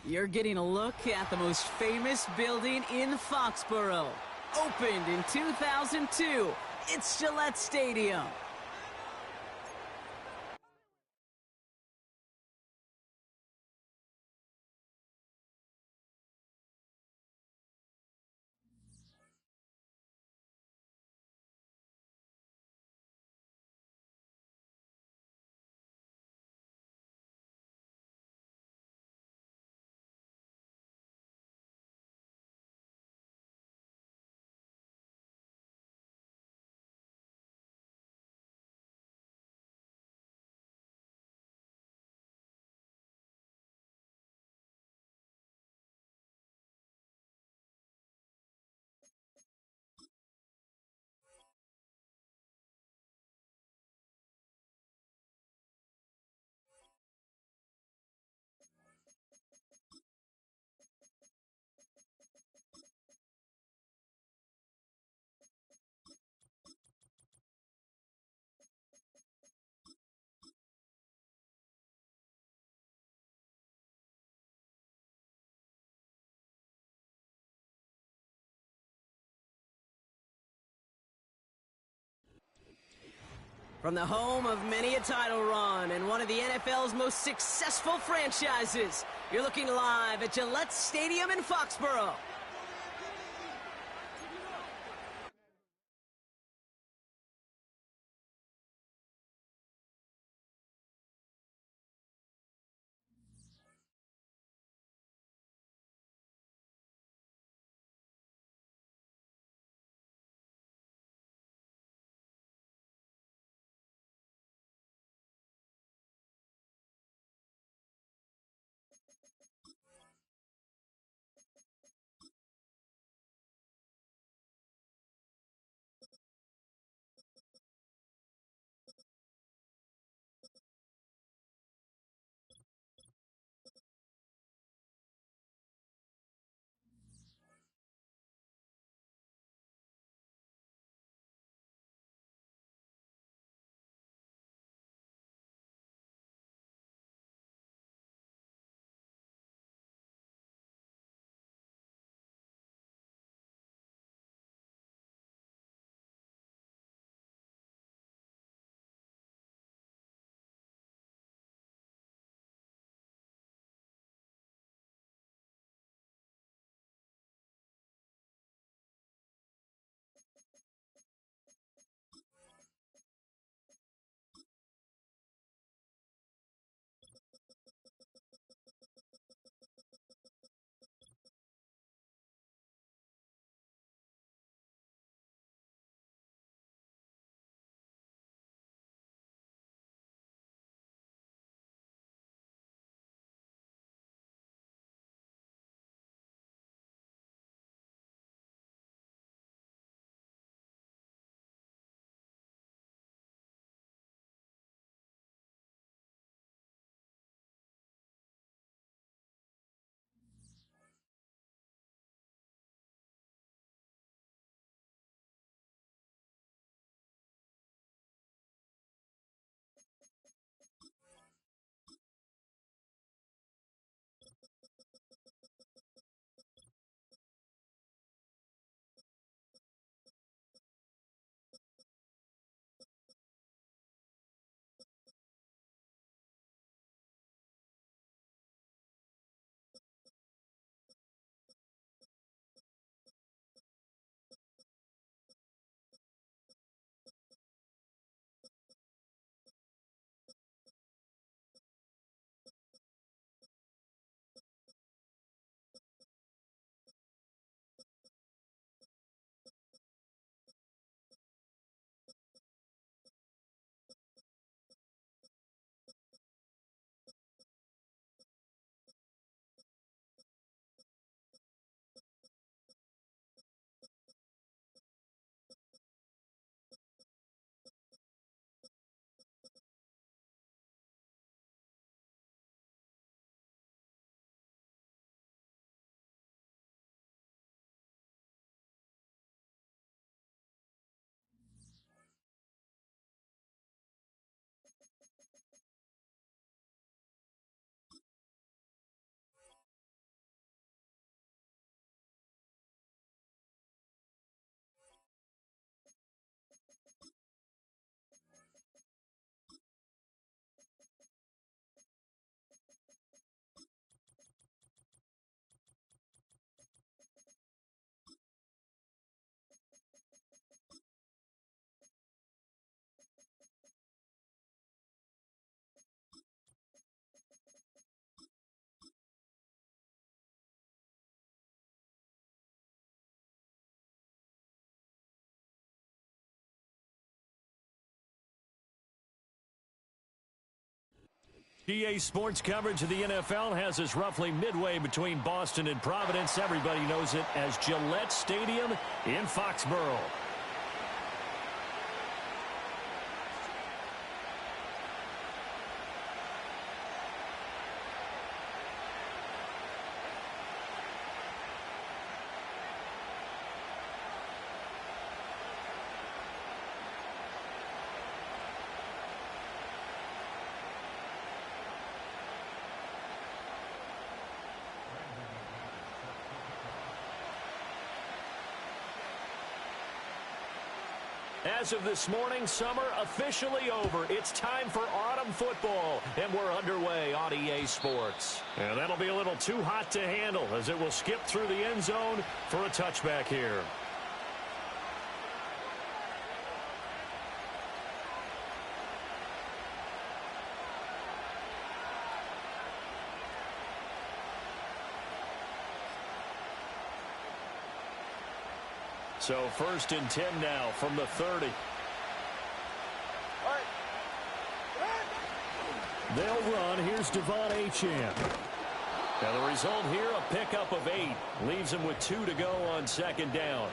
You're getting a look at the most famous building in Foxborough. Opened in 2002, it's Gillette Stadium. From the home of many a title run and one of the NFL's most successful franchises, you're looking live at Gillette Stadium in Foxborough. EA Sports coverage of the NFL has us roughly midway between Boston and Providence. Everybody knows it as Gillette Stadium in Foxborough. As of this morning, summer officially over. It's time for autumn football, and we're underway on EA Sports. And that'll be a little too hot to handle as it will skip through the end zone for a touchback here. So 1st and 10 now from the 30. They'll run. Here's Devon Achane. Now the result here, a pickup of 8. Leaves them with 2 to go on 2nd down.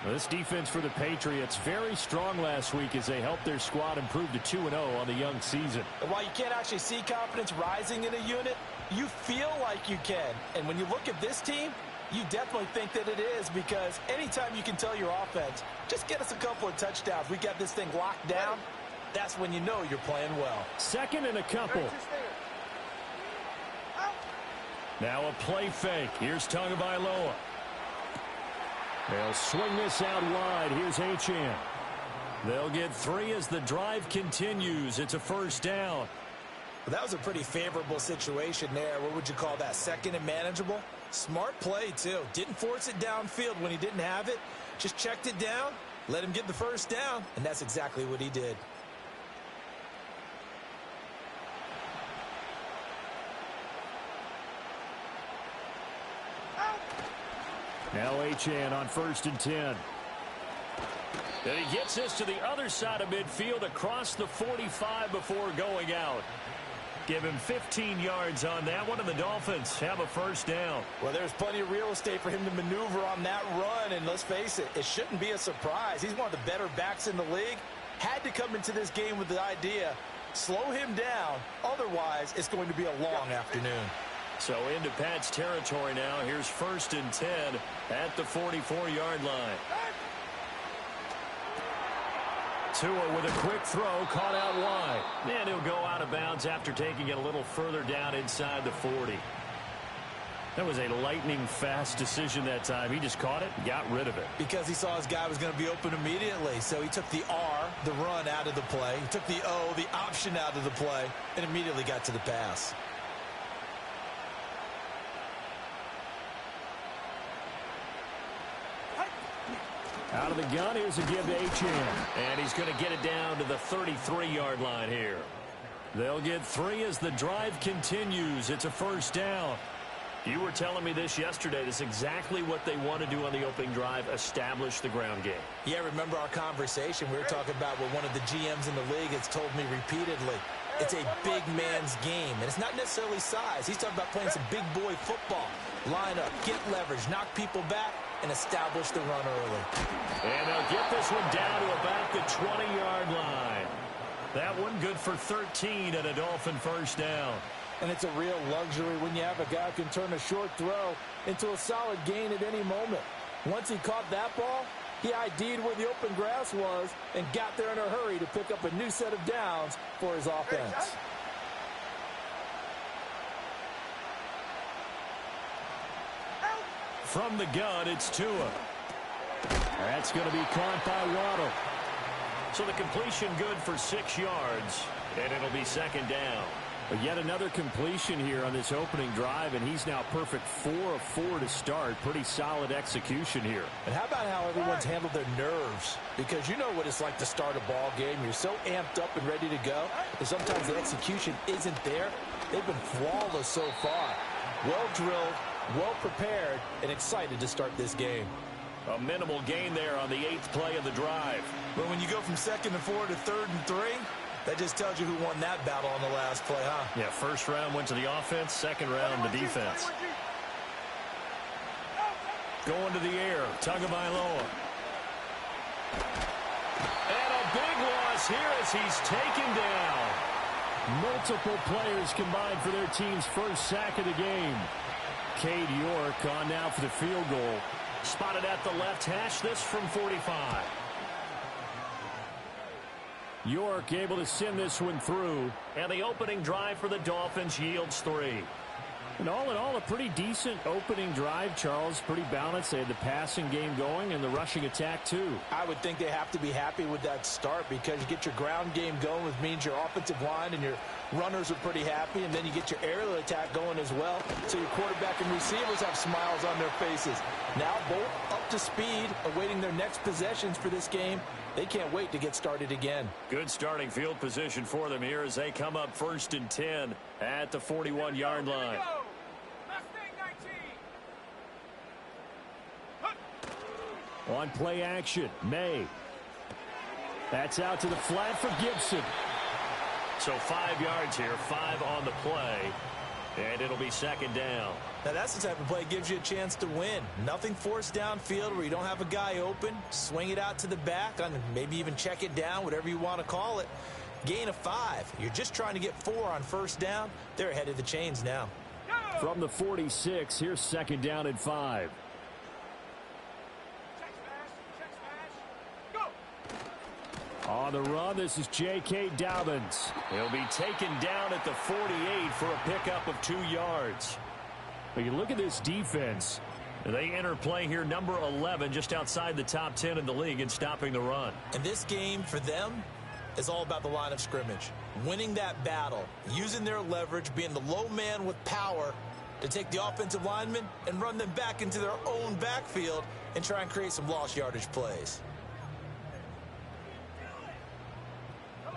This defense for the Patriots very strong last week as they helped their squad improve to 2-0 on the young season. While you can't actually see confidence rising in a unit, you feel like you can. And when you look at this team, you definitely think that it is, because anytime you can tell your offense, just get us a couple of touchdowns, we got this thing locked down, that's when you know you're playing well. 2nd and a couple. Now a play fake. Here's Tagovailoa. They'll swing this out wide. Here's Achane. They'll get 3 as the drive continues. It's a 1st down. Well, that was a pretty favorable situation there. What would you call that? 2nd and manageable? Smart play, too. Didn't force it downfield when he didn't have it. Just checked it down, let him get the 1st down, and that's exactly what he did. Now Achane on 1st and 10. And he gets this to the other side of midfield across the 45 before going out. Give him 15 yards on that one, and the Dolphins have a 1st down. Well, there's plenty of real estate for him to maneuver on that run, and let's face it, it shouldn't be a surprise. He's one of the better backs in the league. Had to come into this game with the idea, slow him down, otherwise it's going to be a long afternoon. So into Pat's territory now. Here's 1st and 10 at the 44-yard line. Tua with a quick throw, caught out wide. And he'll go out of bounds after taking it a little further down inside the 40. That was a lightning-fast decision that time. He just caught it and got rid of it. Because he saw his guy was going to be open immediately. So he took the R, the run, out of the play. He took the O, the option, out of the play, and immediately got to the pass. Out of the gun, here's a give to Achane. And he's going to get it down to the 33-yard line here. They'll get 3 as the drive continues. It's a 1st down. You were telling me this yesterday. This is exactly what they want to do on the opening drive, establish the ground game. Yeah, remember our conversation. We were talking about what one of the GMs in the league has told me repeatedly. It's a big man's game, and it's not necessarily size. He's talking about playing some big boy football. Line up, get leverage, knock people back, and establish the run early. And they'll get this one down to about the 20-yard line. That one good for 13 and a Dolphin 1st down. And it's a real luxury when you have a guy who can turn a short throw into a solid gain at any moment. Once he caught that ball, he ID'd where the open grass was and got there in a hurry to pick up a new set of downs for his offense. From the gun, it's Tua. That's going to be caught by Waddle. So the completion good for 6 yards, and it'll be 2nd down. But yet another completion here on this opening drive, and he's now perfect 4 of 4 to start. Pretty solid execution here. And how about how everyone's handled their nerves? Because you know what it's like to start a ball game. You're so amped up and ready to go, and sometimes the execution isn't there. They've been flawless so far. Well drilled, well prepared, and excited to start this game. A minimal gain there on the 8th play of the drive. But when you go from 2nd and 4 to 3rd and 3, That just tells you who won that battle on the last play, huh? Yeah, first round went to the offense, second round the defense. Going to the air, Tagovailoa. And a big loss here as he's taken down. Multiple players combined for their team's first sack of the game. Cade York on now for the field goal. Spotted at the left hash, this from 45. York able to send this one through. And the opening drive for the Dolphins yields 3. And all in all, a pretty decent opening drive, Charles. Pretty balanced. They had the passing game going and the rushing attack, too. I would think they have to be happy with that start because you get your ground game going, which means your offensive line and your runners are pretty happy, and then you get your aerial attack going as well. So your quarterback and receivers have smiles on their faces. Now both up to speed, awaiting their next possessions for this game. They can't wait to get started again. Good starting field position for them here as they come up 1st and 10 at the 41-yard line. On play action, May. That's out to the flat for Gibson. So 5 yards here, 5 on the play, and it'll be second down. Now that's the type of play that gives you a chance to win. Nothing forced downfield where you don't have a guy open. Swing it out to the back, and maybe even check it down, whatever you want to call it. Gain of 5. You're just trying to get 4 on first down. They're ahead of the chains now. From the 46, here's second down and 5. On the run, this is J.K. Dobbins. He'll be taken down at the 48 for a pickup of 2 yards. But you look at this defense. They enter play here, number 11, just outside the top 10 in the league in stopping the run. And this game for them is all about the line of scrimmage. Winning that battle, using their leverage, being the low man with power to take the offensive linemen and run them back into their own backfield and try and create some lost yardage plays.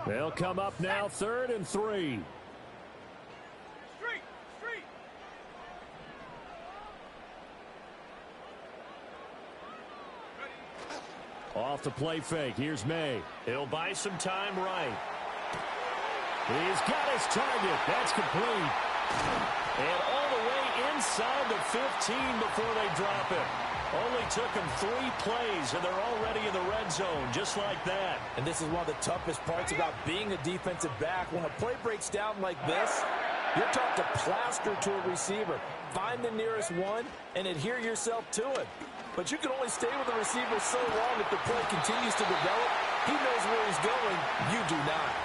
They'll come up now, 3rd and 3. Off the play fake. Here's May. He'll buy some time right. He's got his target. That's complete. And all the way inside the 15 before they drop it. Only took them 3 plays, and they're already in the red zone, just like that. And this is one of the toughest parts about being a defensive back. When a play breaks down like this, you're taught to plaster to a receiver. Find the nearest one and adhere yourself to it. But you can only stay with the receiver so long if the play continues to develop. He knows where he's going. You do not.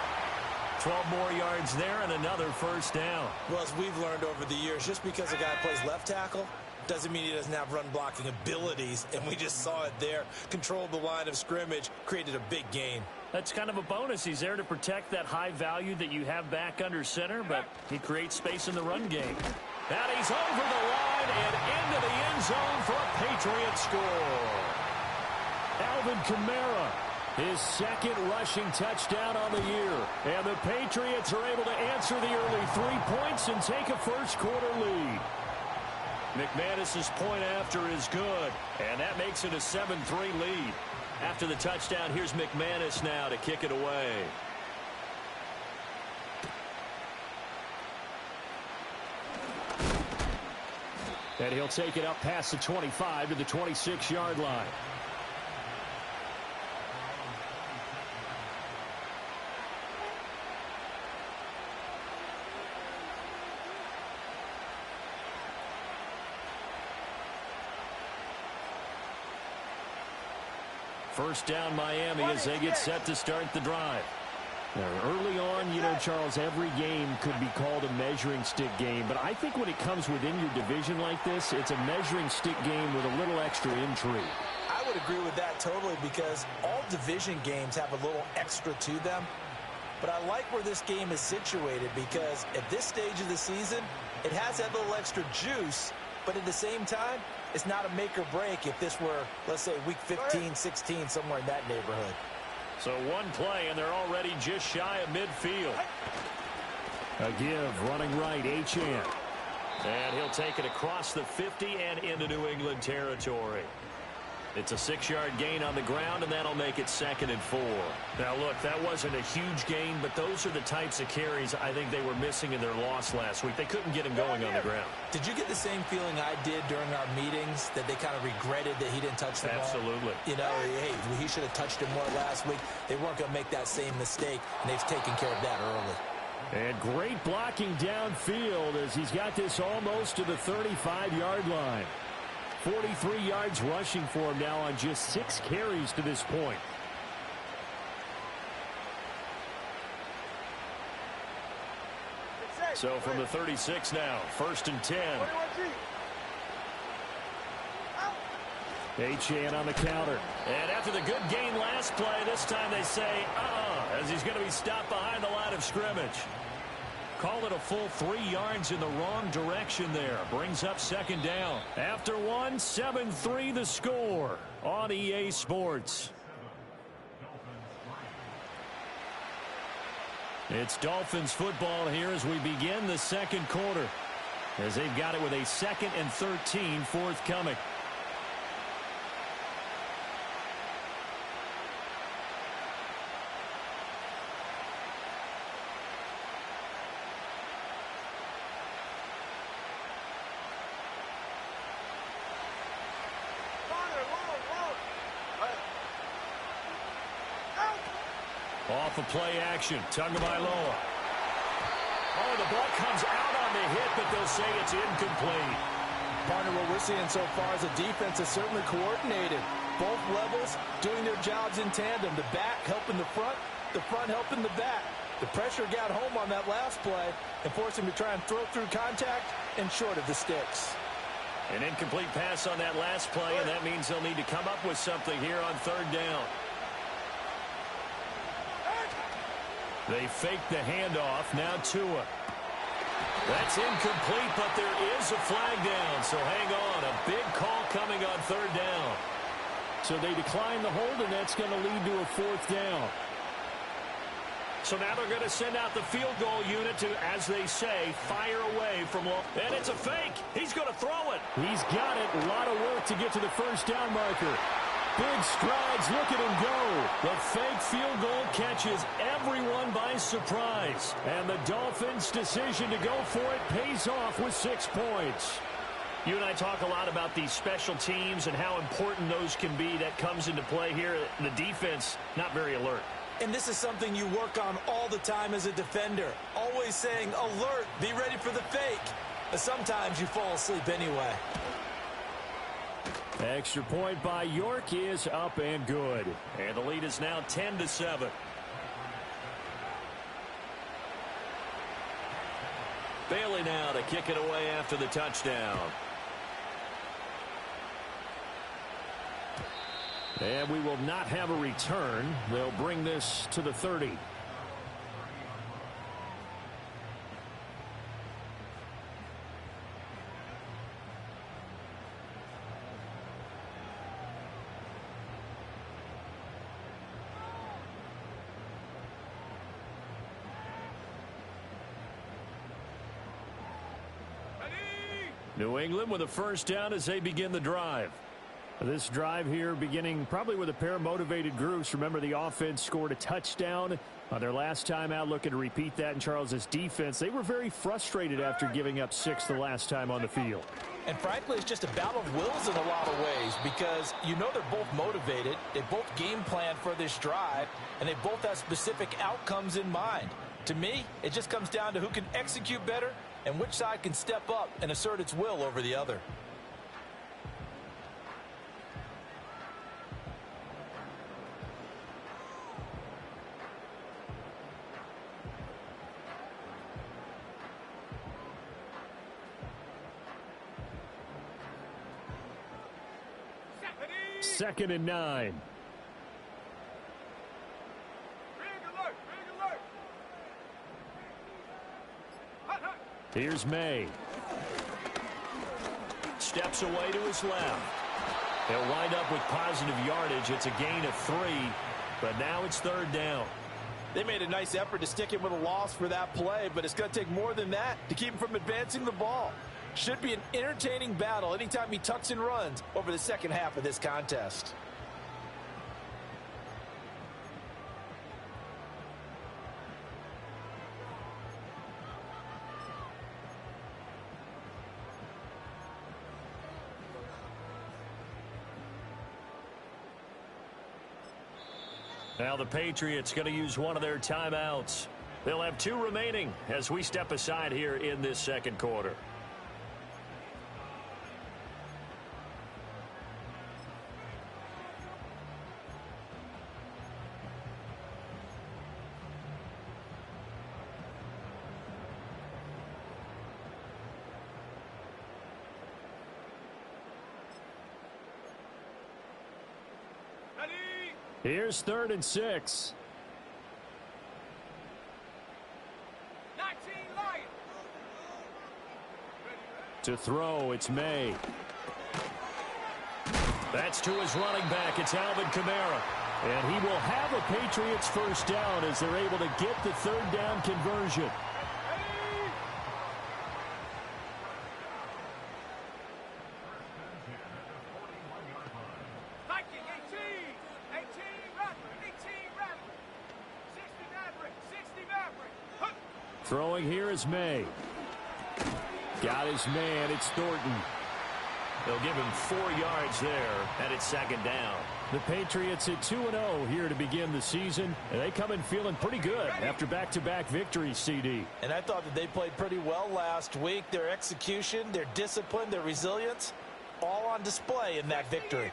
12 more yards there and another first down. Well, as we've learned over the years, just because a guy plays left tackle doesn't mean he doesn't have run blocking abilities, and we just saw it there. Controlled the line of scrimmage, created a big gain. That's kind of a bonus. He's there to protect that high value that you have back under center, but he creates space in the run game. And he's over the line and into the end zone for a Patriot score. Alvin Kamara, his 2nd rushing touchdown on the year. And the Patriots are able to answer the early 3 points and take a first-quarter lead. McManus's point after is good, and that makes it a 7-3 lead. After the touchdown, here's McManus now to kick it away. And he'll take it up past the 25 to the 26-yard line. First down Miami as they get set to start the drive. Now, early on, you know, Charles, every game could be called a measuring stick game. But I think when it comes within your division like this, it's a measuring stick game with a little extra intrigue. I would agree with that totally because all division games have a little extra to them. But I like where this game is situated because at this stage of the season, it has that little extra juice. But at the same time, it's not a make or break if this were, let's say, week 15, 16, somewhere in that neighborhood. So one play, and they're already just shy of midfield. A give, running right, Achane. And he'll take it across the 50 and into New England territory. It's a 6-yard gain on the ground, and that'll make it 2nd and 4. Now, look, that wasn't a huge gain, but those are the types of carries I think they were missing in their loss last week. They couldn't get him going on the ground. Did you get the same feeling I did during our meetings, that they kind of regretted that he didn't touch the ball? Absolutely. You know, hey, he should have touched it more last week. They weren't going to make that same mistake, and they've taken care of that early. And great blocking downfield as he's got this almost to the 35-yard line. 43 yards rushing for him now on just 6 carries to this point. So from the 36 now, 1st and 10. Achane on the counter. And after the good gain last play, this time they say, as he's going to be stopped behind the line of scrimmage. Call it a full 3 yards in the wrong direction there. Brings up 2nd down. After 1, 7-3 the score on EA Sports. It's Dolphins football here as we begin the 2nd quarter, as they've got it with a 2nd and 13 forthcoming. Off of play action, Tagovailoa. Oh, the ball comes out on the hit, but they'll say it's incomplete. Partner, what we're seeing so far is a defense is certainly coordinated. Both levels doing their jobs in tandem. The back helping the front helping the back. The pressure got home on that last play and forced him to try and throw through contact and short of the sticks. An incomplete pass on that last play, and that means they'll need to come up with something here on 3rd down. They fake the handoff. Now Tua. That's incomplete, but there is a flag down. So hang on. A big call coming on 3rd down. So they decline the hold, and that's going to lead to a 4th down. So now they're going to send out the field goal unit to, as they say, fire away from long. And it's a fake. He's going to throw it. He's got it. A lot of work to get to the 1st down marker. Big strides, look at him go. The fake field goal catches everyone by surprise. And the Dolphins' decision to go for it pays off with 6 points. You and I talk a lot about these special teams and how important those can be. That comes into play here. The defense, not very alert. And this is something you work on all the time as a defender. Always saying, alert, be ready for the fake. But sometimes you fall asleep anyway. Extra point by York is up and good. And the lead is now 10-7. Bailey now to kick it away after the touchdown. And we will not have a return. They'll bring this to the 30. New England with a 1st down as they begin the drive. This drive here beginning probably with a pair of motivated groups. Remember, the offense scored a touchdown on their last time out. Looking to repeat that in Charles's defense. They were very frustrated after giving up 6 the last time on the field. And frankly, it's just a battle of wills in a lot of ways, because you know they're both motivated. They both game plan for this drive, and they both have specific outcomes in mind. To me, it just comes down to who can execute better and which side can step up and assert its will over the other. Second and 9. Here's May. Steps away to his left. They'll wind up with positive yardage. It's a gain of 3, but now it's 3rd down. They made a nice effort to stick him with a loss for that play, but it's going to take more than that to keep him from advancing the ball. Should be an entertaining battle anytime he tucks and runs over the second half of this contest. Now the Patriots going to use one of their timeouts. They'll have 2 remaining as we step aside here in this second quarter. Here's 3rd and 6. 19 Lions. To throw, it's May. That's to his running back. It's Alvin Kamara. And he will have a Patriots first down as they're able to get the 3rd down conversion. Throwing here is May. Got his man. It's Thornton. They'll give him 4 yards there, and it's 2nd down. The Patriots at 2-0 here to begin the season, and they come in feeling pretty good after back-to-back victories, CD. And I thought that they played pretty well last week. Their execution, their discipline, their resilience, all on display in that victory.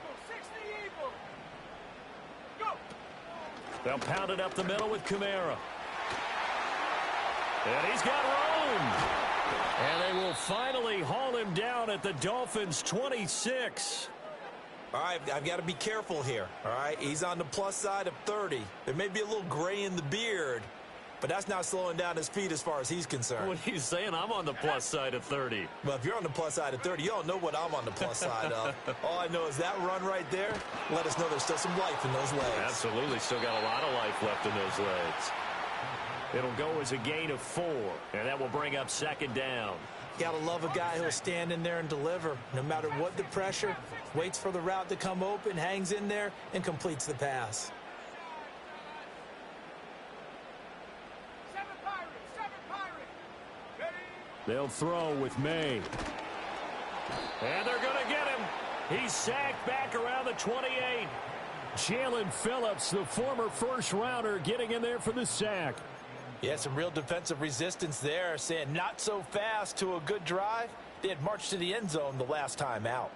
They'll pound it up the middle with Kamara. And he's got room. And they will finally haul him down at the Dolphins' 26. All right, I've got to be careful here, all right? He's on the plus side of 30. There may be a little gray in the beard, but that's not slowing down his feet as far as he's concerned. What are you saying? I'm on the plus side of 30. Well, if you're on the plus side of 30, you don't know what I'm on the plus side of. All I know is that run right there let us know there's still some life in those legs. Absolutely. Still got a lot of life left in those legs. It'll go as a gain of 4, and that will bring up 2nd down. Gotta love a guy who'll stand in there and deliver. No matter what the pressure, waits for the route to come open, hangs in there, and completes the pass. 7 Pirates. They'll throw with May. And they're going to get him. He's sacked back around the 28. Jalen Phillips, the former first-rounder, getting in there for the sack. Yeah, some real defensive resistance there, saying not so fast to a good drive. They had marched to the end zone the last time out.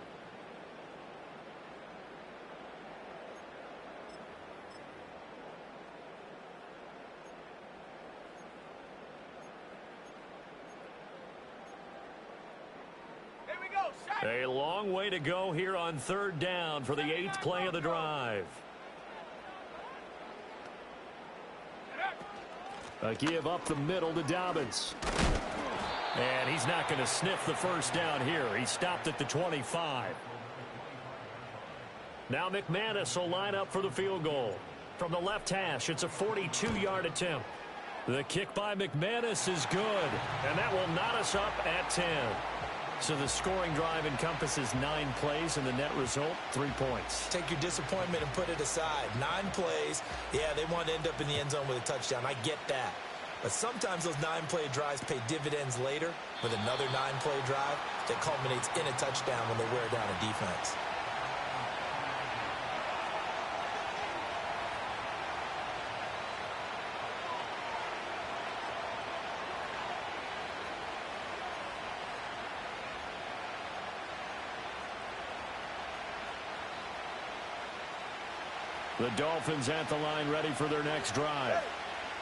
Here we go. A long way to go here on 3rd down for the 8th play of the drive. A give up the middle to Dobbins. And he's not going to sniff the first down here. He stopped at the 25. Now McManus will line up for the field goal. From the left hash, it's a 42-yard attempt. The kick by McManus is good, and that will knot us up at 10. So the scoring drive encompasses 9 plays, and the net result, 3 points. Take your disappointment and put it aside. 9 plays. Yeah, they want to end up in the end zone with a touchdown. I get that. But sometimes those 9-play drives pay dividends later with another 9-play drive that culminates in a touchdown when they wear down a defense. The Dolphins at the line ready for their next drive.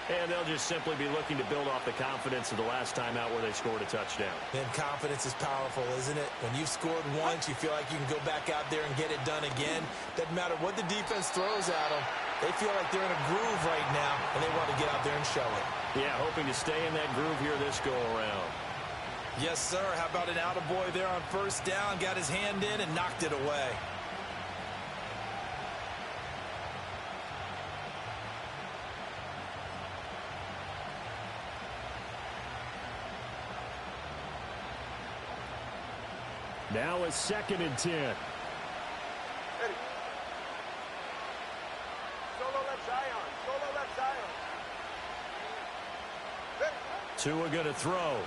And they'll just simply be looking to build off the confidence of the last time out where they scored a touchdown. And confidence is powerful, isn't it? When you've scored once, you feel like you can go back out there and get it done again. Doesn't matter what the defense throws at them. They feel like they're in a groove right now, and they want to get out there and show it. Yeah, hoping to stay in that groove here this go-around. Yes, sir. How about an attaboy there on first down? Got his hand in and knocked it away. Now a 2nd and 10. Ready. Solo left Zion. Solo left Zion. Ready. Tua going to throw.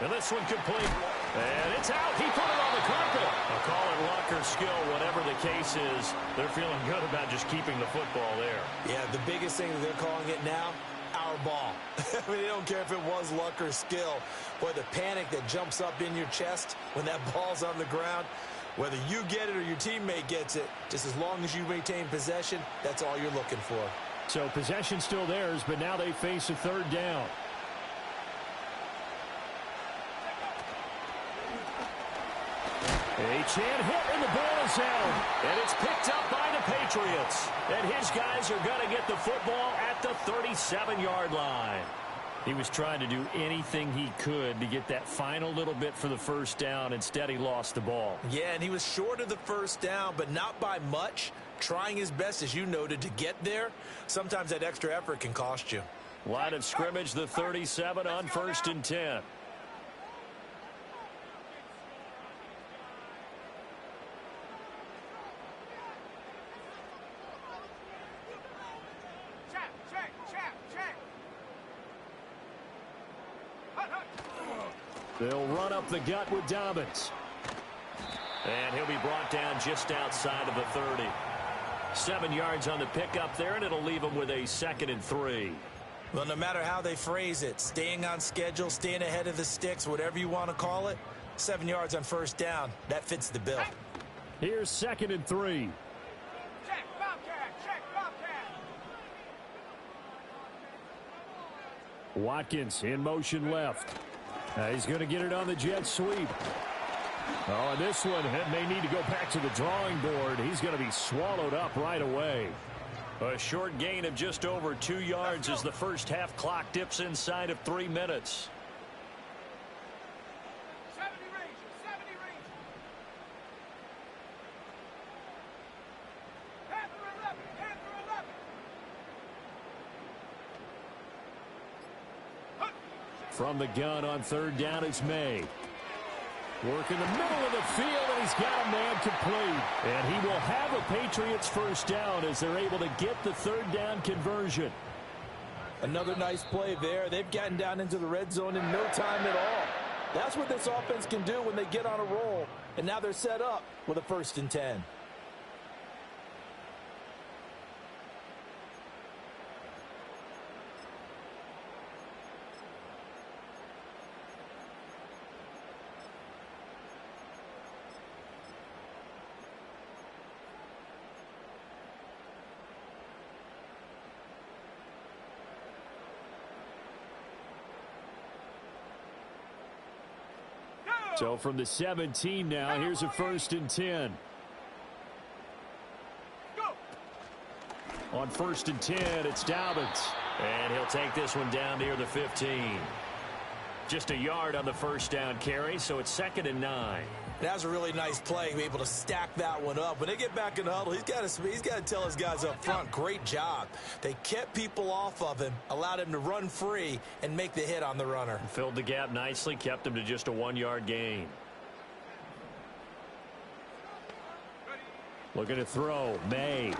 And this one complete. And it's out. He put it on the carpet. I'll call it luck or skill, whatever the case is. They're feeling good about just keeping the football there. Yeah, the biggest thing that they're calling it now, our ball. I mean, they don't care if it was luck or skill. Boy, the panic that jumps up in your chest when that ball's on the ground, whether you get it or your teammate gets it, just as long as you maintain possession, that's all you're looking for. So possession still theirs, but now they face a 3rd down. A chin hit, and the ball is held. And it's picked up by the Patriots. And his guys are going to get the football at the 37-yard line. He was trying to do anything he could to get that final little bit for the 1st down. Instead, he lost the ball. Yeah, and he was short of the 1st down, but not by much. Trying his best, as you noted, to get there. Sometimes that extra effort can cost you. Line of scrimmage, the 37 on 1st and 10. They'll run up the gut with Dobbins. And he'll be brought down just outside of the 30. 7 yards on the pickup there, and it'll leave him with a 2nd and 3. Well, no matter how they phrase it, staying on schedule, staying ahead of the sticks, whatever you want to call it, 7 yards on 1st down, that fits the bill. Here's 2nd and 3. Check, Bobcat. Check, Bobcat. Watkins in motion left. He's going to get it on the jet sweep. Oh, and this one may need to go back to the drawing board. He's going to be swallowed up right away. A short gain of just over 2 yards as the 1st half clock dips inside of 3 minutes. 70 Rangers. 70 Rangers. Panther 11. Panther 11. From the gun on 3rd down, it's May. Work in the middle of the field, and he's got a man complete. And he will have a Patriots 1st down as they're able to get the 3rd down conversion. Another nice play there. They've gotten down into the red zone in no time at all. That's what this offense can do when they get on a roll. And now they're set up with a 1st and 10. So from the 17 now, here's a 1st and 10. On 1st and 10, it's Dobbins. And he'll take this one down near the 15. Just a yard on the 1st down carry, so it's 2nd and 9. That was a really nice play, be able to stack that one up. When they get back in the huddle, he's got to tell his guys up front, great job. They kept people off of him, allowed him to run free, and make the hit on the runner. Filled the gap nicely, kept him to just a 1-yard gain. Looking to throw, May.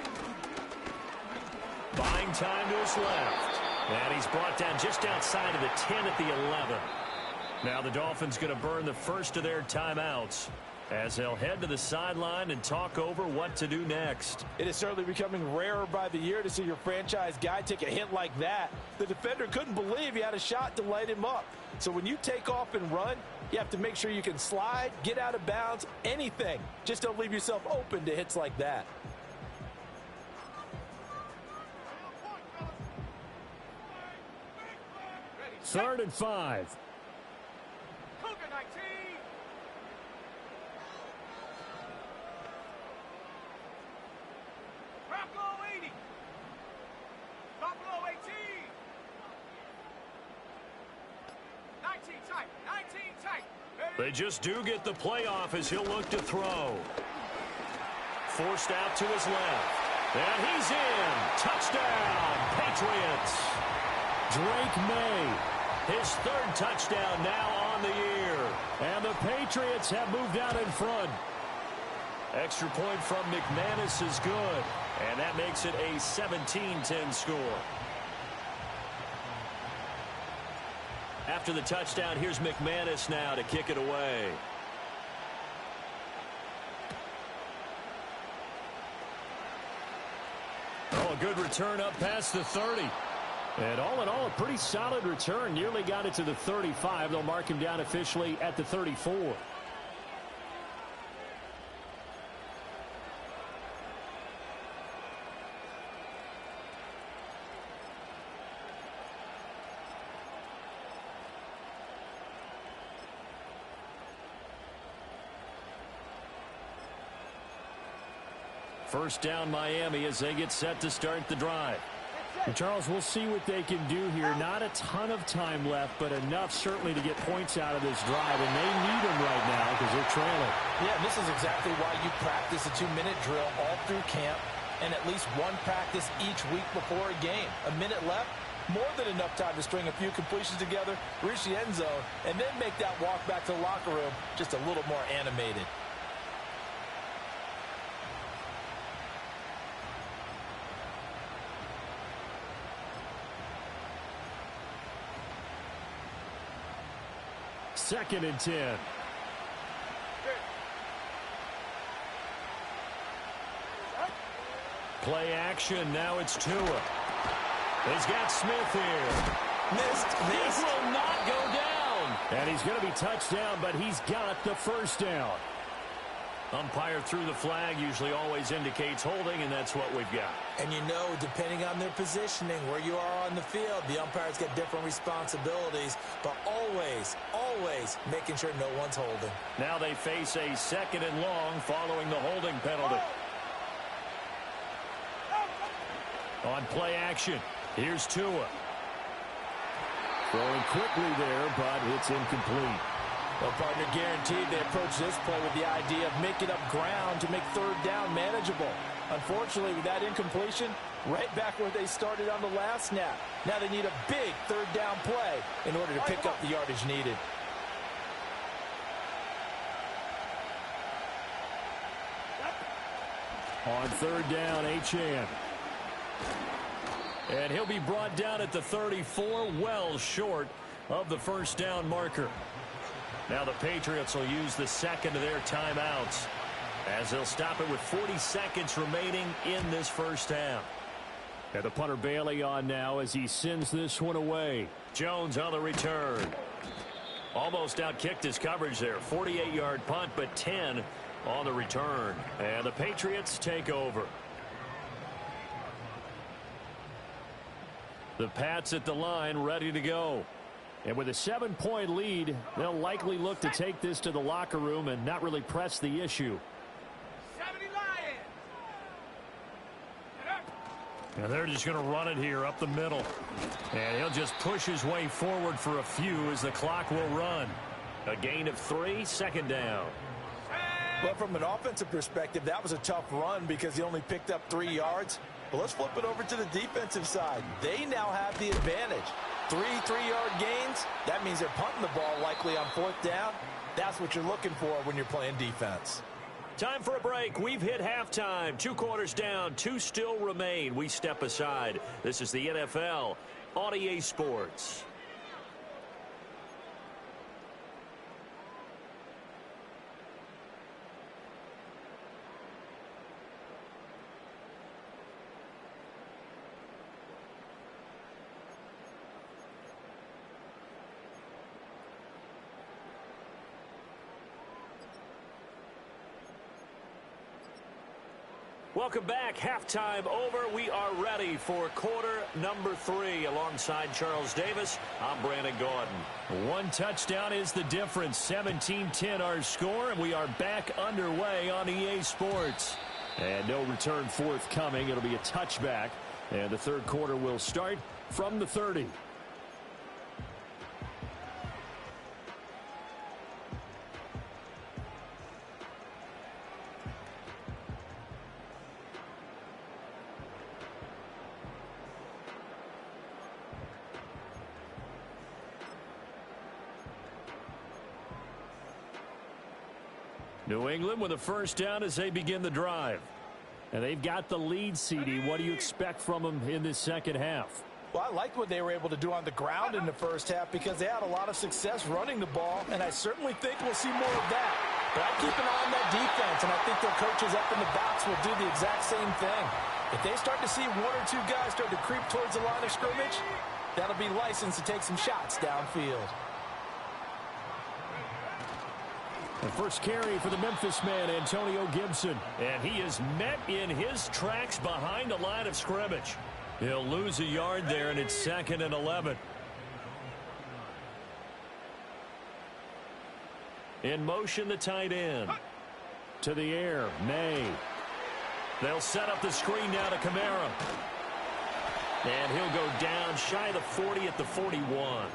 Buying time to his left. And he's brought down just outside of the 10 at the 11. Now the Dolphins going to burn the first of their timeouts as they'll head to the sideline and talk over what to do next. It is certainly becoming rarer by the year to see your franchise guy take a hit like that. The defender couldn't believe he had a shot to light him up. So when you take off and run, you have to make sure you can slide, get out of bounds, anything. Just don't leave yourself open to hits like that. Third and 5. Cougar 19. Bronco 80. Buffalo 18. 19 tight. 19 tight. They just do get the playoff as he'll look to throw. Forced out to his left. And he's in. Touchdown, Patriots. Drake May. His 3rd touchdown now on the year. And the Patriots have moved out in front. Extra point from McManus is good, and that makes it a 17-10 score. After the touchdown, here's McManus now to kick it away. Oh, a good return up past the 30. And all in all, a pretty solid return. Nearly got it to the 35. They'll mark him down officially at the 34. First down Miami as they get set to start the drive. And Charles, we'll see what they can do here. Not a ton of time left, but enough certainly to get points out of this drive. And they need them right now because they're trailing. Yeah, this is exactly why you practice a 2-minute drill all through camp and at least one practice each week before a game. A minute left, more than enough time to string a few completions together, reach the end zone, and then make that walk back to the locker room just a little more animated. Second and 10. Play action. Now it's Tua. He's got Smith here. Missed. This will not go down. And he's going to be touched down, but he's got the first down. Umpire threw the flag, usually always indicates holding, and that's what we've got. And you know, depending on their positioning, where you are on the field, the umpires get different responsibilities, but always, always making sure no one's holding. Now they face a second and long following the holding penalty. On play action, here's Tua. Throwing quickly there, but it's incomplete. Well, partner, guaranteed they approach this play with the idea of making up ground to make third down manageable. Unfortunately, with that incompletion, right back where they started on the last snap. Now they need a big third down play in order to pick up the yardage needed. On third down, Achane. And he'll be brought down at the 34, well short of the first down marker. Now the Patriots will use the second of their timeouts as they'll stop it with 40 seconds remaining in this first half. And the punter Bailey on now as he sends this one away. Jones on the return. Almost outkicked his coverage there. 48-yard punt, but 10 on the return. And the Patriots take over. The Pats at the line ready to go. And with a 7-point lead, they'll likely look to take this to the locker room and not really press the issue. 70 Lions. And they're just going to run it here up the middle. And he'll just push his way forward for a few as the clock will run. A gain of 3, second down. Well, from an offensive perspective, that was a tough run because he only picked up 3 yards. But let's flip it over to the defensive side. They now have the advantage. 3 3-yard gains, that means they're punting the ball likely on fourth down. That's what you're looking for when you're playing defense. Time for a break. We've hit halftime. 2 quarters down, 2 still remain. We step aside. This is the NFL on EA Sports. Welcome back. Halftime over. We are ready for quarter number 3. Alongside Charles Davis, I'm Brandon Gaudin. 1 touchdown is the difference. 17-10 our score, and we are back underway on EA Sports. And no return forthcoming. It'll be a touchback, and the third quarter will start from the 30. New England with a first down as they begin the drive. And they've got the lead, CD. What do you expect from them in this second half? Well, I like what they were able to do on the ground in the first half because they had a lot of success running the ball, and I certainly think we'll see more of that. But I keep an eye on that defense, and I think their coaches up in the box will do the exact same thing. If they start to see one or two guys start to creep towards the line of scrimmage, that'll be licensed to take some shots downfield. The first carry for the Memphis man, Antonio Gibson. And he is met in his tracks behind the line of scrimmage. He'll lose a yard there, and it's 2nd and 11. In motion, the tight end. To the air, May. They'll set up the screen now to Kamara. And he'll go down shy of the 40 at the 41.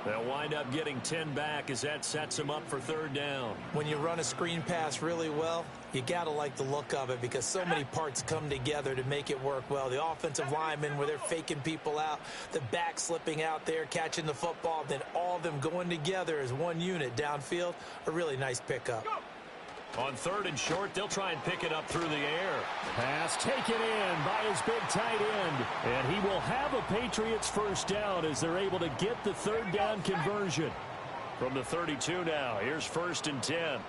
They'll wind up getting 10 back as that sets them up for 3rd down. When you run a screen pass really well, you got to like the look of it because so many parts come together to make it work well. The offensive linemen where they're faking people out, the back slipping out there, catching the football, then all of them going together as one unit downfield, a really nice pickup. On 3rd and short, they'll try and pick it up through the air. Pass taken in by his big tight end. And he will have a Patriots first down as they're able to get the 3rd down conversion. From the 32 now, here's 1st and 10.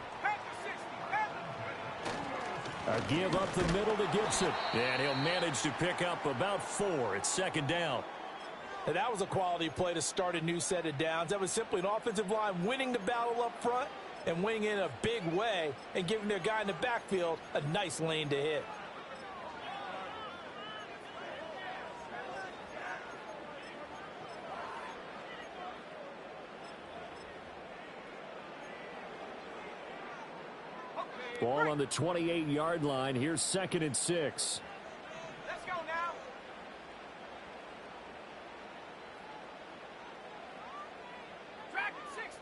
A give up the middle to Gibson. And he'll manage to pick up about 4. It's 2nd down. And that was a quality play to start a new set of downs. That was simply an offensive line winning the battle up front and winning in a big way and giving their guy in the backfield a nice lane to hit. Ball on the 28-yard line. Here's 2nd and 6. Let's go now. Track at 60.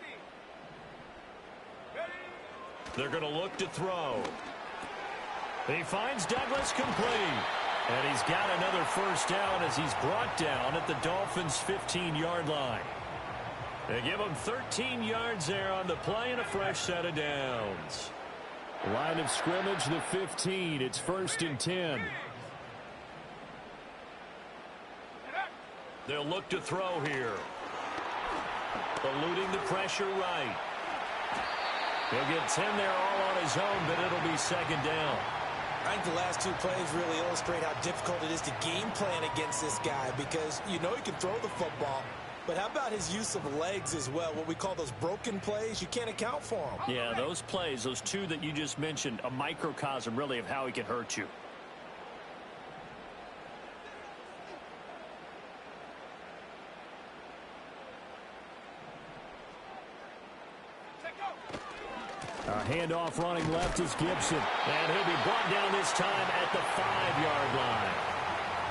Ready? They're going to look to throw. He finds Douglas complete. And he's got another first down as he's brought down at the Dolphins' 15-yard line. They give him 13 yards there on the play and a fresh set of downs. Line of scrimmage, the 15. It's 1st and 10. They'll look to throw here. Eluding the pressure right. He'll get 10 there all on his own, but it'll be 2nd down. I think the last 2 plays really illustrate how difficult it is to game plan against this guy because you know he can throw the football. But how about his use of legs as well? What we call those broken plays, you can't account for them. Yeah, those plays, those 2 that you just mentioned, a microcosm really of how he can hurt you. A handoff running left is Gibson. And he'll be brought down this time at the 5-yard line.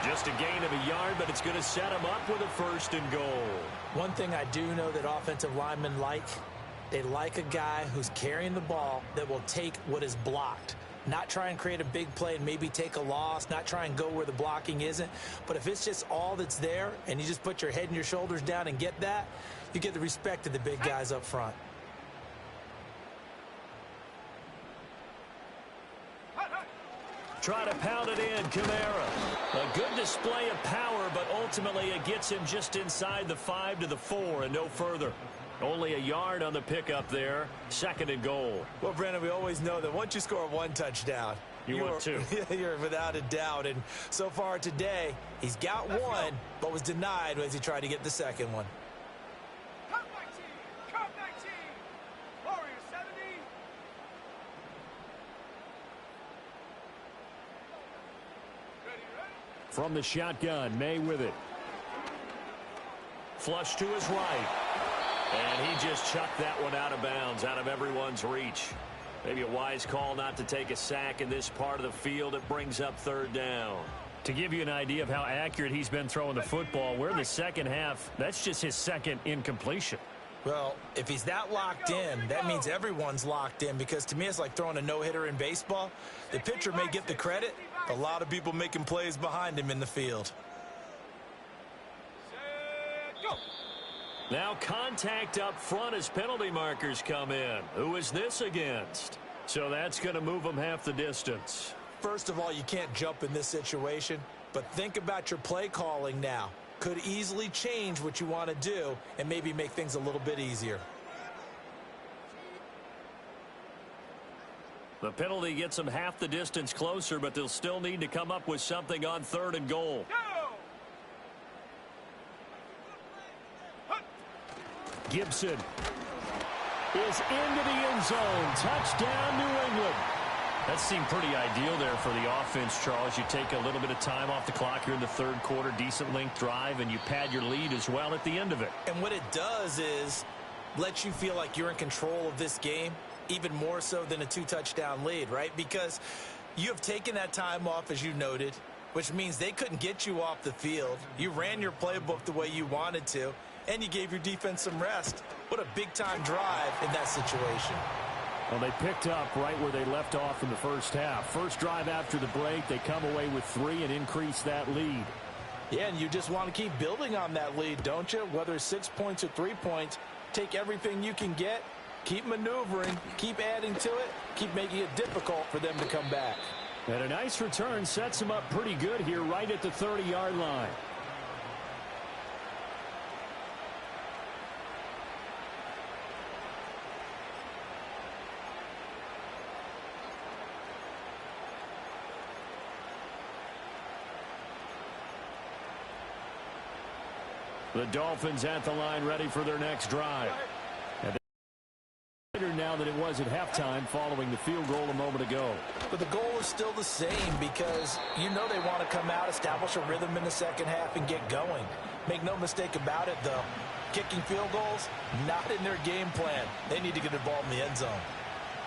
Just a gain of a yard, but it's going to set him up with a 1st and goal. One thing I do know that offensive linemen like, they like a guy who's carrying the ball that will take what is blocked. Not try and create a big play and maybe take a loss, not try and go where the blocking isn't. But if it's just all that's there and you just put your head and your shoulders down and get that, you get the respect of the big guys up front. Try to pound it in, Kamara. A good display of power, but ultimately it gets him just inside the 5 to the 4 and no further. Only a yard on the pickup there. 2nd and goal. Well, Brandon, we always know that once you score 1 touchdown, want 2. You're without a doubt. And so far today, he's got 1, but was denied as he tried to get the 2nd one. Cut 19. Cut 19. Warrior 70. From the shotgun, May with it. Flush to his right. And he just chucked that one out of bounds, out of everyone's reach. Maybe a wise call not to take a sack in this part of the field. It brings up 3rd down. To give you an idea of how accurate he's been throwing the football, we're in the second half. That's just his 2nd incompletion. Well, if he's that locked in, that means everyone's locked in because to me it's like throwing a no-hitter in baseball. The pitcher may get the credit, a lot of people making plays behind him in the field. Now contact up front as penalty markers come in. Who is this against? So that's going to move them half the distance. First of all, you can't jump in this situation, but think about your play calling now. Could easily change what you want to do and maybe make things a little bit easier. The penalty gets them half the distance closer, but they'll still need to come up with something on 3rd and goal. Gibson is into the end zone. Touchdown, New England. That seemed pretty ideal there for the offense, Charles. You take a little bit of time off the clock here in the 3rd quarter, decent length drive, and you pad your lead as well at the end of it. And what it does is let you feel like you're in control of this game, even more so than a 2-touchdown lead, right? Because you have taken that time off, as you noted, which means they couldn't get you off the field. You ran your playbook the way you wanted to, and you gave your defense some rest. What a big-time drive in that situation. Well, they picked up right where they left off in the first half. First drive after the break, they come away with 3 and increase that lead. Yeah, and you just want to keep building on that lead, don't you? Whether it's 6 points or 3 points, take everything you can get, keep maneuvering, keep adding to it, keep making it difficult for them to come back. And a nice return sets them up pretty good here right at the 30-yard line. The Dolphins at the line ready for their next drive. And better now than it was at halftime following the field goal a moment ago. But the goal is still the same because you know they want to come out, establish a rhythm in the second half, and get going. Make no mistake about it, though. Kicking field goals, not in their game plan. They need to get involved in the end zone.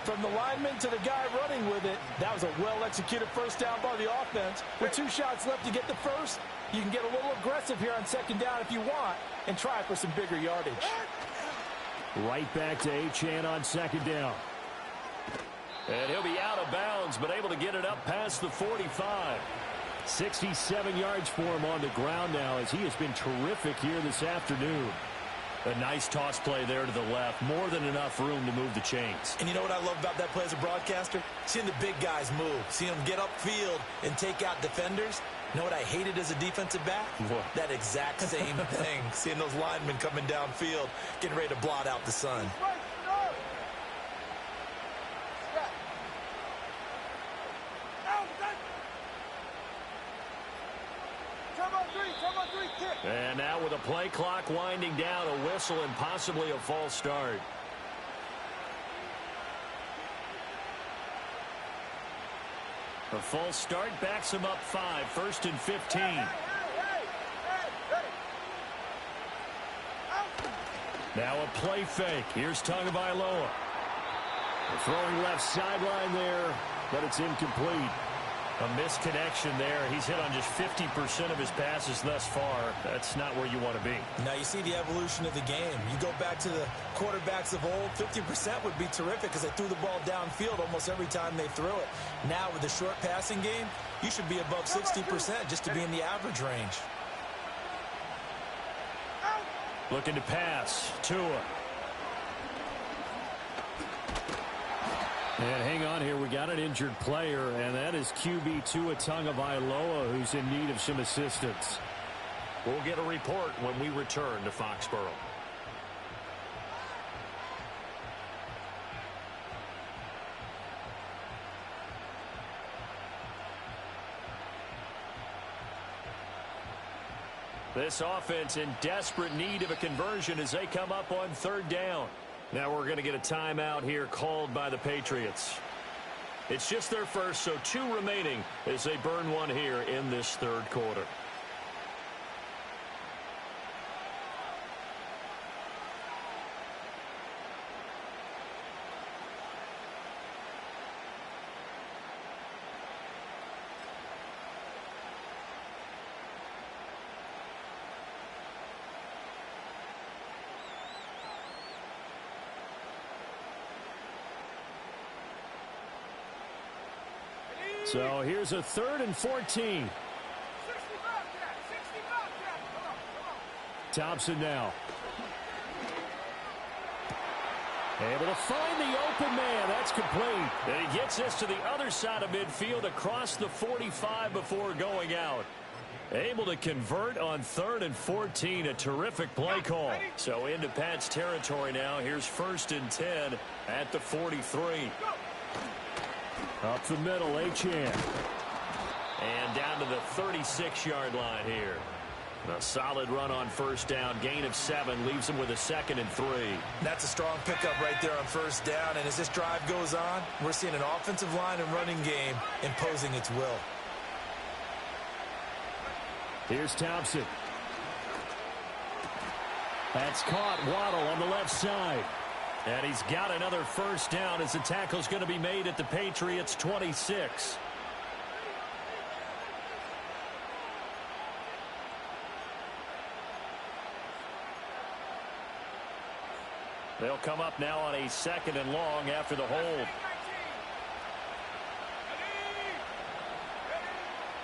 From the lineman to the guy running with it, that was a well-executed first down by the offense. With 2 shots left to get the first, you can get a little aggressive here on second down if you want and try for some bigger yardage. Right back to Achane on second down. And he'll be out of bounds, but able to get it up past the 45. 67 yards for him on the ground now as he has been terrific here this afternoon. A nice toss play there to the left. More than enough room to move the chains. And you know what I love about that play as a broadcaster? Seeing the big guys move. Seeing them get upfield and take out defenders. You know what I hated as a defensive back? What? That exact same thing. Seeing those linemen coming downfield, getting ready to blot out the sun. And now with a play clock winding down, a whistle and possibly a false start. A false start backs him up 5, 1st and 15. Now a play fake. Here's Tagovailoa. Throwing left sideline there, but it's incomplete. A misconnection there. He's hit on just 50% of his passes thus far. That's not where you want to be. Now you see the evolution of the game. You go back to the quarterbacks of old, 50% would be terrific because they threw the ball downfield almost every time they threw it. Now with the short passing game, you should be above 60% just to be in the average range. Looking to pass. Tua. And hang on here, we got an injured player, and that is QB Tua Tagovailoa, who's in need of some assistance. We'll get a report when we return to Foxborough. This offense in desperate need of a conversion as they come up on 3rd down. Now we're going to get a timeout here called by the Patriots. It's just their first, so 2 remaining as they burn one here in this 3rd quarter. So here's a 3rd and 14. Thompson now. Able to find the open man. That's complete. And he gets this to the other side of midfield across the 45 before going out. Able to convert on 3rd and 14. A terrific play call. So into Pat's territory now. Here's 1st and 10 at the 43. Up the middle, Achane. And down to the 36-yard line here. A solid run on 1st down. Gain of 7 leaves him with a 2nd and 3. That's a strong pickup right there on 1st down. And as this drive goes on, we're seeing an offensive line and running game imposing its will. Here's Thompson. That's caught. Waddle on the left side. And he's got another 1st down as the tackle's going to be made at the Patriots' 26. They'll come up now on a 2nd and long after the hold.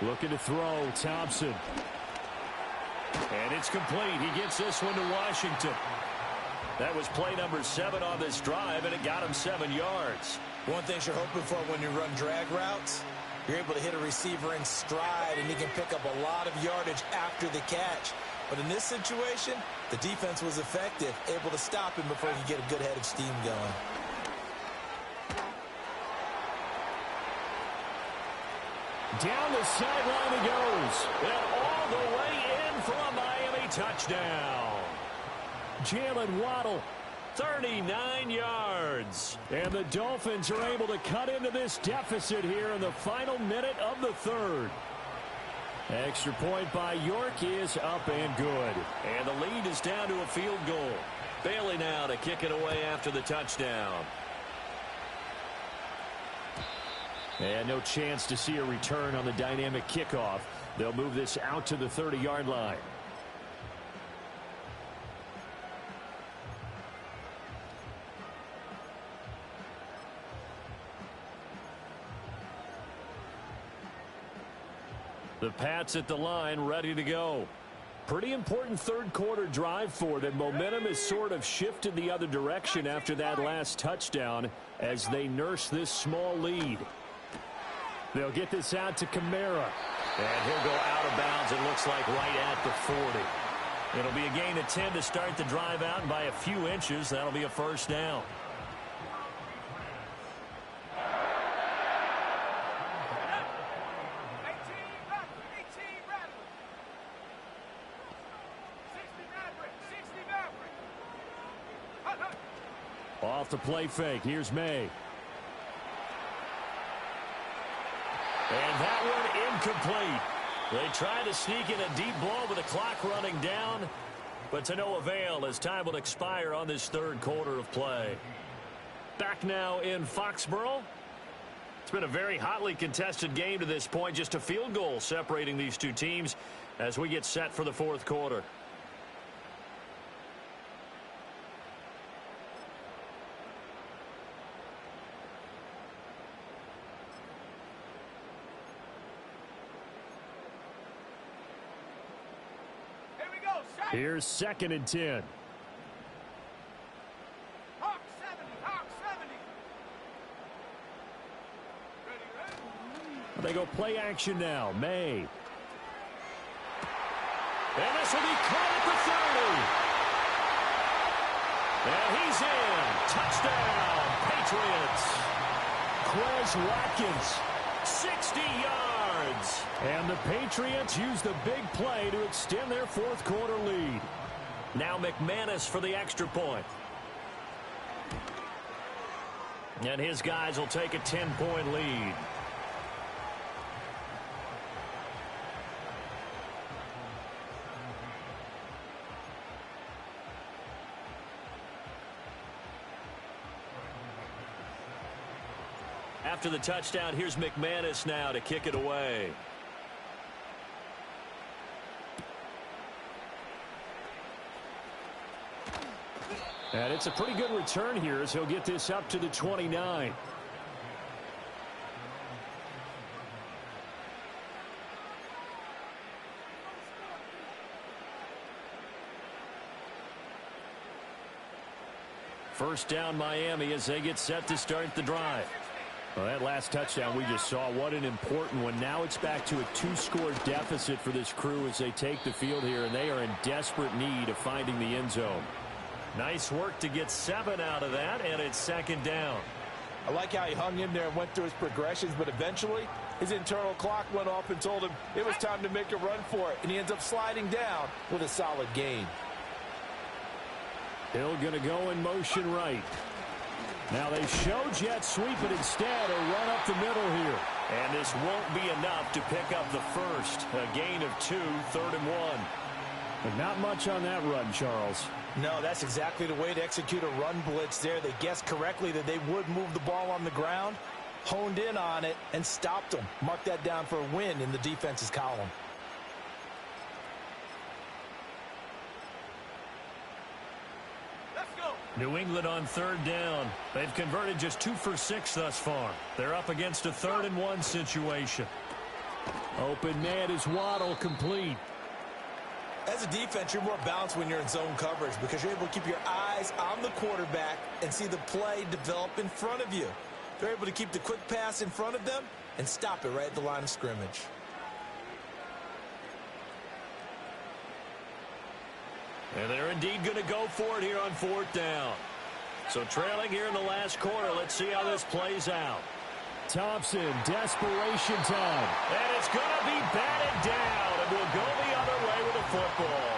Looking to throw, Thompson. And it's complete. He gets this one to Washington. That was play number 7 on this drive, and it got him 7 yards. One thing you're hoping for when you run drag routes, you're able to hit a receiver in stride, and he can pick up a lot of yardage after the catch. But in this situation, the defense was effective, able to stop him before he could get a good head of steam going. Down the sideline he goes. And all the way in for a Miami touchdown. Jalen Waddle, 39 yards. And the Dolphins are able to cut into this deficit here in the final minute of the 3rd. Extra point by York is up and good. And the lead is down to a field goal. Bailey now to kick it away after the touchdown. And no chance to see a return on the dynamic kickoff. They'll move this out to the 30-yard line. The Pats at the line, ready to go. Pretty important 3rd quarter drive for them. Momentum has sort of shifted the other direction after that last touchdown as they nurse this small lead. They'll get this out to Kamara. And he'll go out of bounds, it looks like, right at the 40. It'll be a gain of 10 to start the drive out, and by a few inches, that'll be a 1st down. Off the play fake. Here's May. And that one incomplete. They tried to sneak in a deep ball with the clock running down, but to no avail as time will expire on this 3rd quarter of play. Back now in Foxborough. It's been a very hotly contested game to this point. Just a field goal separating these two teams as we get set for the 4th quarter. Here's 2nd and 10. Hawk 70, Hawk 70. Ready? They go play action now. May. And this will be caught at the 30. And he's in. Touchdown, Patriots. Quez Watkins, 60 yards. And the Patriots use the big play to extend their 4th quarter lead. Now McManus for the extra point. And his guys will take a 10-point lead. After the touchdown, here's McManus now to kick it away. And it's a pretty good return here as he'll get this up to the 29. First down Miami as they get set to start the drive. Well, that last touchdown we just saw, what an important one. Now it's back to a 2-score deficit for this crew as they take the field here, and they are in desperate need of finding the end zone. Nice work to get 7 out of that, and it's second down. I like how he hung in there and went through his progressions, but eventually his internal clock went off and told him it was time to make a run for it, and he ends up sliding down with a solid gain. Hill going to go in motion right. Now they show jet sweep, but instead a run up the middle here. And this won't be enough to pick up the first. A gain of 2, 3rd and 1. But not much on that run, Charles. No, that's exactly the way to execute a run blitz there. They guessed correctly that they would move the ball on the ground, honed in on it, and stopped them. Mark that down for a win in the defense's column. New England on 3rd down. They've converted just 2 for 6 thus far. They're up against a 3rd and 1 situation. Open man is Waddle, complete. As a defense, you're more balanced when you're in zone coverage because you're able to keep your eyes on the quarterback and see the play develop in front of you. They're able to keep the quick pass in front of them and stop it right at the line of scrimmage. And they're indeed going to go for it here on 4th down. So trailing here in the last quarter. Let's see how this plays out. Thompson, desperation time. And it's going to be batted down, and we'll go the other way with the football.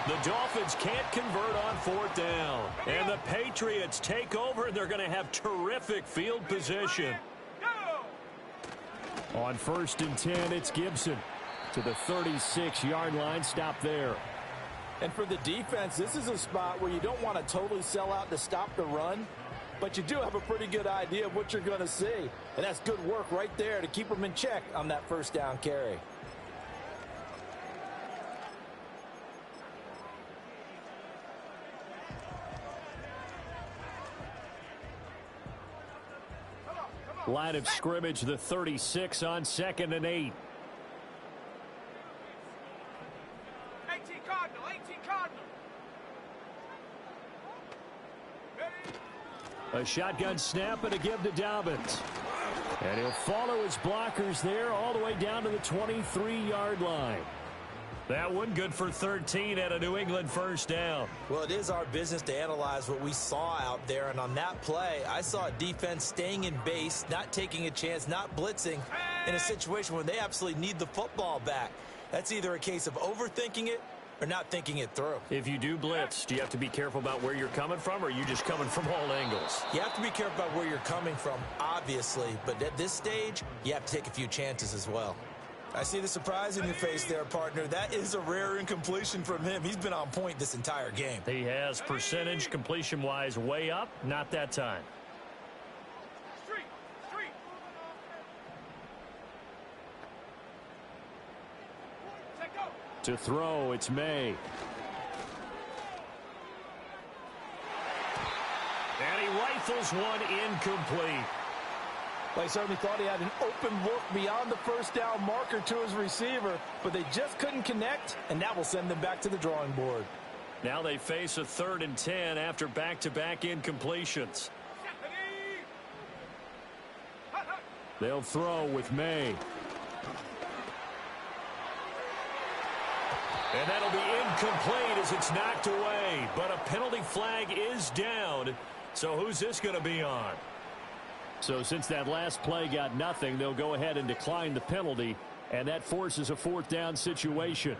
The Dolphins can't convert on 4th down. And the Patriots take over, and they're going to have terrific field position. On 1st and 10, it's Gibson to the 36-yard line. Stop there. And for the defense, this is a spot where you don't want to totally sell out to stop the run, but you do have a pretty good idea of what you're going to see. And that's good work right there to keep them in check on that 1st down carry. Line of scrimmage, the 36 on 2nd and 8. 18 Cardinal, 18 Cardinal. A shotgun snap and a give to Dobbins. And he'll follow his blockers there all the way down to the 23-yard line. That one good for 13 at a New England 1st down. Well, it is our business to analyze what we saw out there. And on that play, I saw a defense staying in base, not taking a chance, not blitzing in a situation where they absolutely need the football back. That's either a case of overthinking it or not thinking it through. If you do blitz, do you have to be careful about where you're coming from, or are you just coming from all angles? You have to be careful about where you're coming from, obviously. But at this stage, you have to take a few chances as well. I see the surprise in your face there, partner. That is a rare incompletion from him. He's been on point this entire game. He has percentage completion-wise way up. Not that time. Street, street. Take go. To throw, it's May. And he rifles one incomplete. Well, he certainly thought he had an open look beyond the 1st down marker to his receiver, but they just couldn't connect, and that will send them back to the drawing board. Now they face a 3rd and 10 after back-to-back incompletions. They'll throw with May. And that'll be incomplete as it's knocked away. But a penalty flag is down. So who's this going to be on? So since that last play got nothing, they'll go ahead and decline the penalty. And that forces a 4th down situation.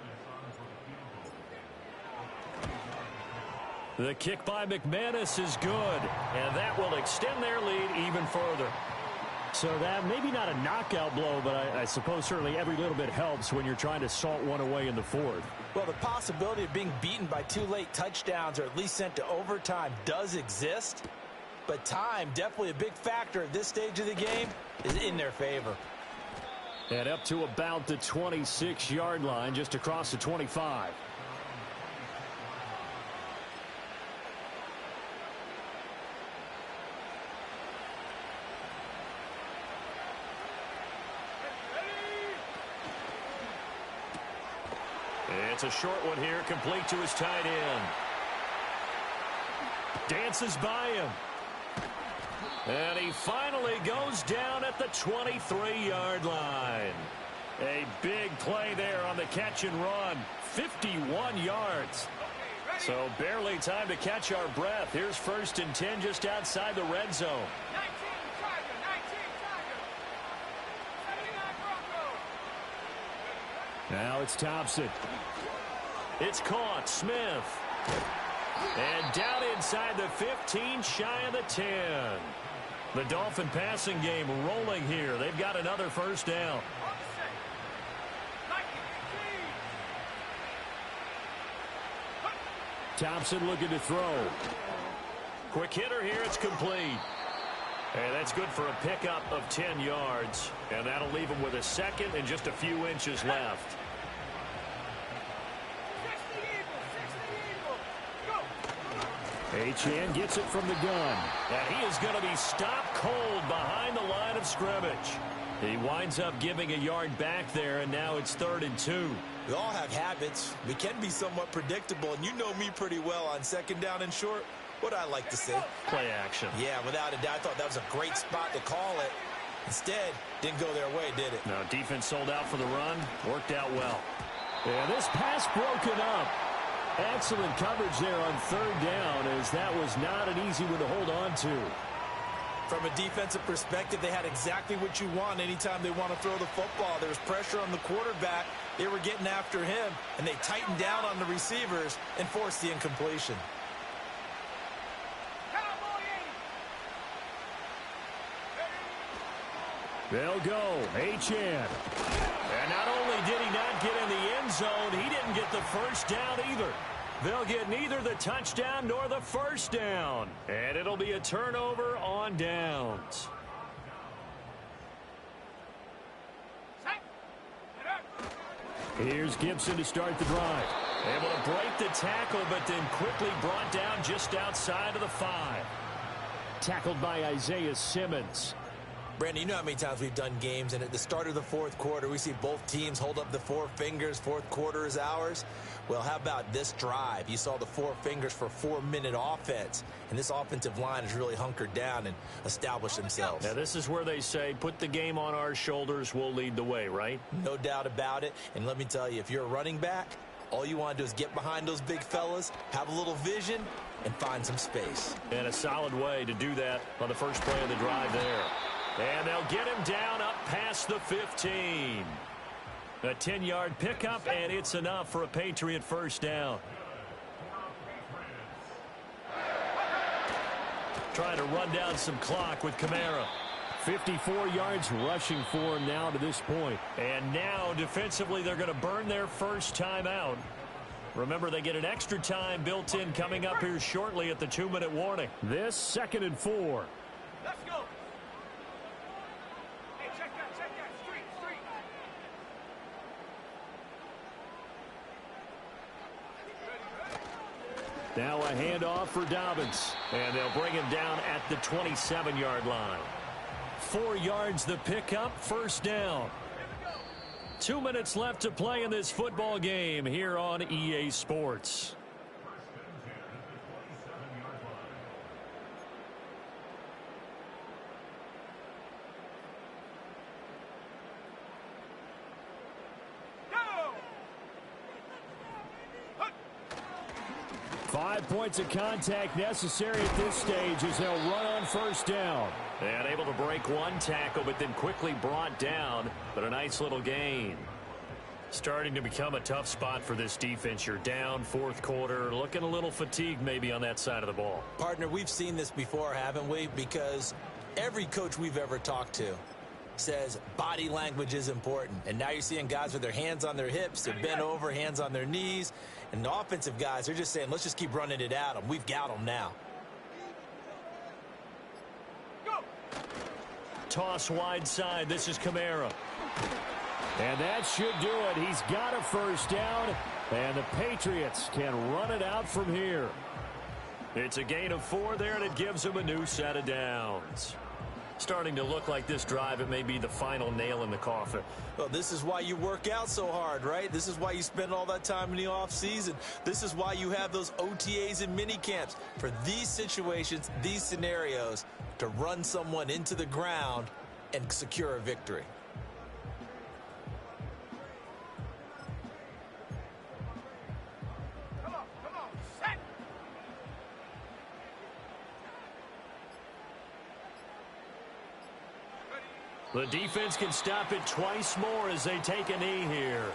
The kick by McManus is good. And that will extend their lead even further. So that maybe not a knockout blow, but I suppose certainly every little bit helps when you're trying to salt one away in the 4th. Well, the possibility of being beaten by 2 late touchdowns or at least sent to overtime does exist. But time, definitely a big factor at this stage of the game, is in their favor. And up to about the 26-yard line, just across the 25. It's a short one here, complete to his tight end. Dances by him. And he finally goes down at the 23-yard line. A big play there on the catch and run. 51 yards. So barely time to catch our breath. Here's 1st and 10 just outside the red zone. 19 Tiger, 19 Tiger. 79 Bronco. Now it's Thompson. It's caught. Smith. And down inside the 15, shy of the 10. The Dolphin passing game rolling here. They've got another 1st down. Thompson looking to throw. Quick hitter here. It's complete. And that's good for a pickup of 10 yards. And that'll leave him with a 2nd and just a few inches left. Achane gets it from the gun. And he is going to be stopped cold behind the line of scrimmage. He winds up giving a yard back there, and now it's 3rd and 2. We all have habits. We can be somewhat predictable, and you know me pretty well on 2nd down and short. What I like to say? Play action. Yeah, without a doubt. I thought that was a great spot to call it. Instead, didn't go their way, did it? No, defense sold out for the run. Worked out well. Yeah, this pass broken up. Excellent coverage there on 3rd down, as that was not an easy one to hold on to. From a defensive perspective, they had exactly what you want anytime they want to throw the football. There was pressure on the quarterback. They were getting after him, and they tightened down on the receivers and forced the incompletion. They'll go. Achane. And not only did he not get in the end zone, he didn't get the 1st down either. They'll get neither the touchdown nor the 1st down. And it'll be a turnover on downs. Here's Gibson to start the drive. Able to break the tackle, but then quickly brought down just outside of the 5. Tackled by Isaiah Simmons. Brandon, you know how many times we've done games, and at the start of the 4th quarter, we see both teams hold up the 4 fingers. 4th quarter is ours. Well, how about this drive? You saw the 4 fingers for 4-minute offense, and this offensive line has really hunkered down and established themselves. Now, this is where they say, put the game on our shoulders, we'll lead the way, right? No doubt about it. And let me tell you, if you're a running back, all you want to do is get behind those big fellas, have a little vision, and find some space. And a solid way to do that on the first play of the drive there. And they'll get him down up past the 15. A 10-yard pickup, and it's enough for a Patriot 1st down. Trying to run down some clock with Kamara. 54 yards rushing for him now to this point. And now, defensively, they're going to burn their 1st time out. Remember, they get an extra time built in coming up here shortly at the 2-minute warning. This 2nd and 4. Let's go. Hey, check that. Street. Now a handoff for Dobbins. And they'll bring him down at the 27-yard line. 4 yards the pickup, 1st down. 2 minutes left to play in this football game here on EA Sports. Go! 5 points of contact necessary at this stage as they'll run on 1st down. And able to break one tackle, but then quickly brought down. But a nice little gain. Starting to become a tough spot for this defense. You're down 4th quarter, looking a little fatigued maybe on that side of the ball. Partner, we've seen this before, haven't we? Because every coach we've ever talked to says body language is important. And now you're seeing guys with their hands on their hips, they're bent over, hands on their knees. And the offensive guys, they're just saying, let's just keep running it at them. We've got them now. Toss wide side. This is Kamara. And that should do it. He's got a 1st down, and the Patriots can run it out from here. It's a gain of 4 there, and it gives them a new set of downs. Starting to look like this drive, it may be the final nail in the coffin. Well, this is why you work out so hard, right? This is why you spend all that time in the offseason. This is why you have those OTAs and mini camps for these situations, these scenarios, to run someone into the ground and secure a victory. Come on, set! The defense can stop it twice more as they take a knee here.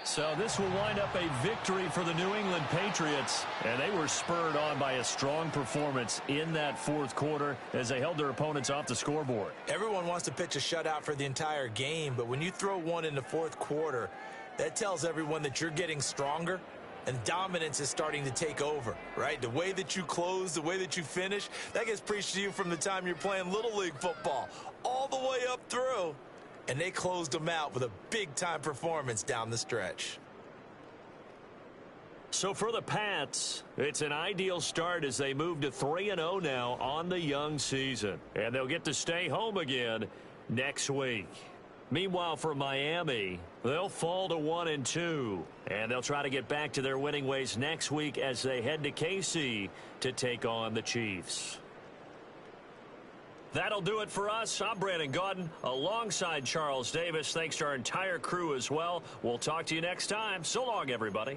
So this will wind up a victory for the New England Patriots. And they were spurred on by a strong performance in that fourth quarter as they held their opponents off the scoreboard. Everyone wants to pitch a shutout for the entire game, but when you throw one in the fourth quarter, that tells everyone that you're getting stronger and dominance is starting to take over, right? The way that you close, the way that you finish, that gets preached to you from the time you're playing Little League football all the way up through. And they closed them out with a big-time performance down the stretch. So for the Pats, it's an ideal start as they move to 3-0 now on the young season. And they'll get to stay home again next week. Meanwhile, for Miami, they'll fall to 1-2. And they'll try to get back to their winning ways next week as they head to KC to take on the Chiefs. That'll do it for us. I'm Brandon Gaudin alongside Charles Davis. Thanks to our entire crew as well. We'll talk to you next time. So long, everybody.